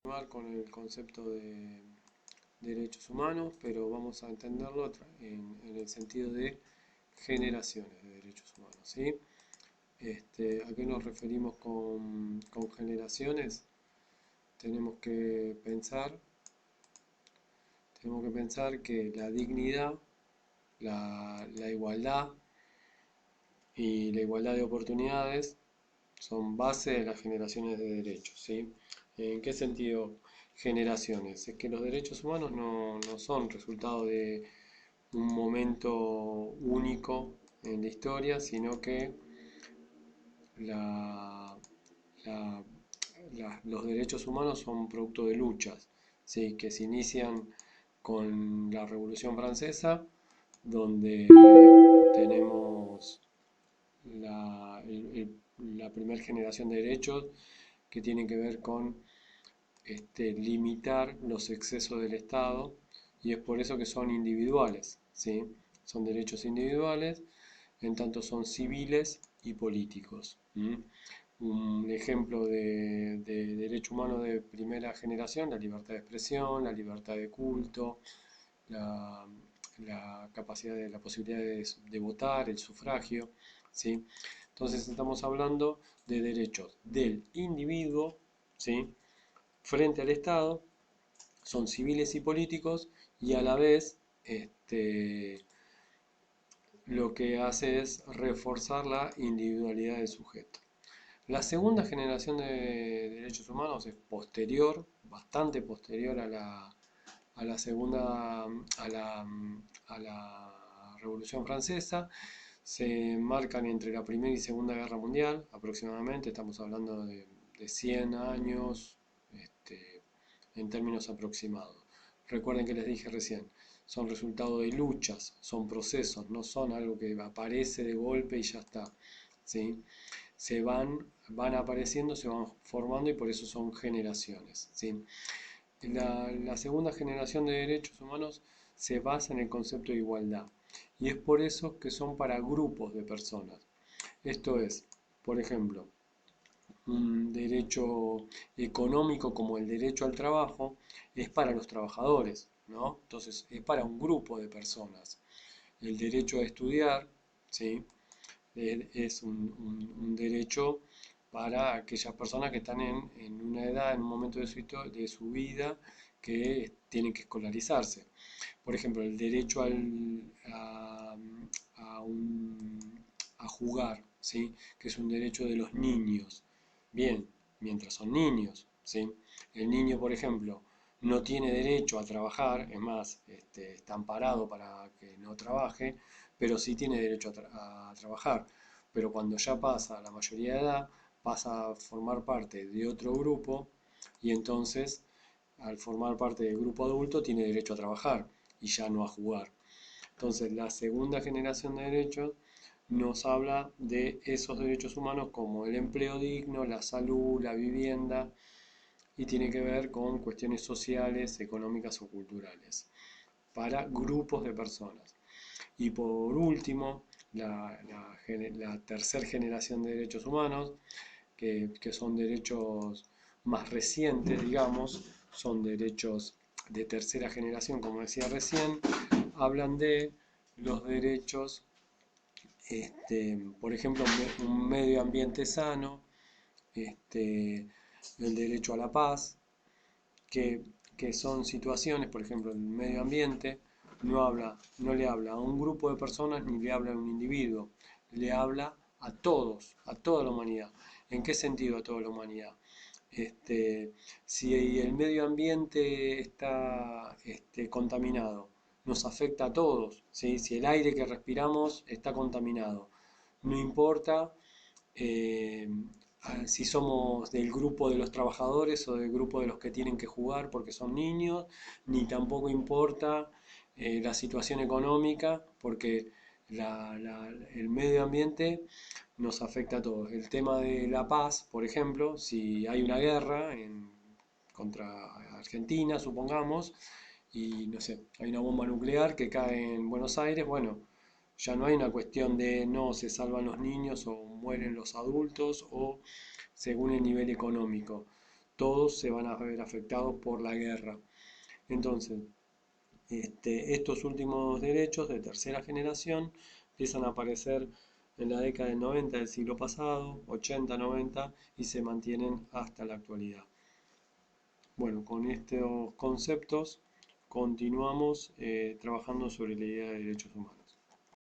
Continuar con el concepto de derechos humanos, pero vamos a entenderlo en el sentido de generaciones de derechos humanos, ¿sí? ¿A qué nos referimos con generaciones? Tenemos que pensar, tenemos que pensar que la dignidad, la igualdad y la igualdad de oportunidades son base de las generaciones de derechos, ¿sí? ¿En qué sentido generaciones? Es que los derechos humanos no son resultado de un momento único en la historia, sino que la- la- los derechos humanos son producto de luchas, ¿sí? Que se inician con la Revolución Francesa, donde tenemos la primera generación de derechos que tienen que ver con limitar los excesos del Estado, y es por eso que son individuales, ¿sí? Son derechos individuales, en tanto son civiles y políticos. Un ejemplo de derecho humano de primera generación: la libertad de expresión, la libertad de culto, la, la capacidad de la posibilidad de votar, el sufragio, ¿sí? Entonces estamos hablando de derechos del individuo, ¿sí? Frente al Estado, son civiles y políticos, y a la vez lo que hace es reforzar la individualidad del sujeto. La segunda generación de derechos humanos es posterior, bastante posterior a la segunda, a la Revolución Francesa. Se marcan entre la Primera y Segunda Guerra Mundial, aproximadamente, estamos hablando de 100 años, en términos aproximados. Recuerden que les dije recién, son resultado de luchas, son procesos, no son algo que aparece de golpe y ya está, ¿sí? Van apareciendo, se van formando, y por eso son generaciones, ¿sí? La segunda generación de derechos humanos se basa en el concepto de igualdad, y es por eso que son para grupos de personas. Esto es, por ejemplo, un derecho económico como el derecho al trabajo es para los trabajadores, ¿no? Entonces es para un grupo de personas. El derecho a estudiar, ¿sí? Es un derecho para aquellas personas que están en una edad, en un momento de su vida, que tienen que escolarizarse. Por ejemplo, el derecho a, a jugar, ¿sí? Que es un derecho de los niños. Bien, mientras son niños, ¿sí? El niño, por ejemplo, no tiene derecho a trabajar, es más, está amparado para que no trabaje, pero sí tiene derecho a trabajar. Pero cuando ya pasa la mayoría de edad, pasa a formar parte de otro grupo, y entonces, al formar parte del grupo adulto, tiene derecho a trabajar y ya no a jugar. Entonces, la segunda generación de derechos nos habla de esos derechos humanos como el empleo digno, la salud, la vivienda, y tiene que ver con cuestiones sociales, económicas o culturales, para grupos de personas. Y por último, la tercera generación de derechos humanos, que son derechos más recientes, digamos, son derechos de tercera generación, como decía recién, hablan de los derechos, por ejemplo, un medio ambiente sano, el derecho a la paz, que, que son situaciones, por ejemplo, el medio ambiente no le habla a un grupo de personas ni le habla a un individuo, le habla a todos, a toda la humanidad. ¿En qué sentido a toda la humanidad? Si el medio ambiente está contaminado, nos afecta a todos, ¿sí? Si el aire que respiramos está contaminado, no importa eh, si somos del grupo de los trabajadores o del grupo de los que tienen que jugar porque son niños, ni tampoco importa la situación económica, porque el medio ambiente nos afecta a todos. El tema de la paz, por ejemplo, si hay una guerra contra Argentina, supongamos, y no sé, hay una bomba nuclear que cae en Buenos Aires, bueno, ya no hay una cuestión de no se salvan los niños o mueren los adultos o según el nivel económico. todos se van a ver afectados por la guerra. Entonces, estos últimos derechos de tercera generación empiezan a aparecer en la década del 90 del siglo pasado, 80, 90, y se mantienen hasta la actualidad. Bueno, con estos conceptos continuamos trabajando sobre la idea de derechos humanos.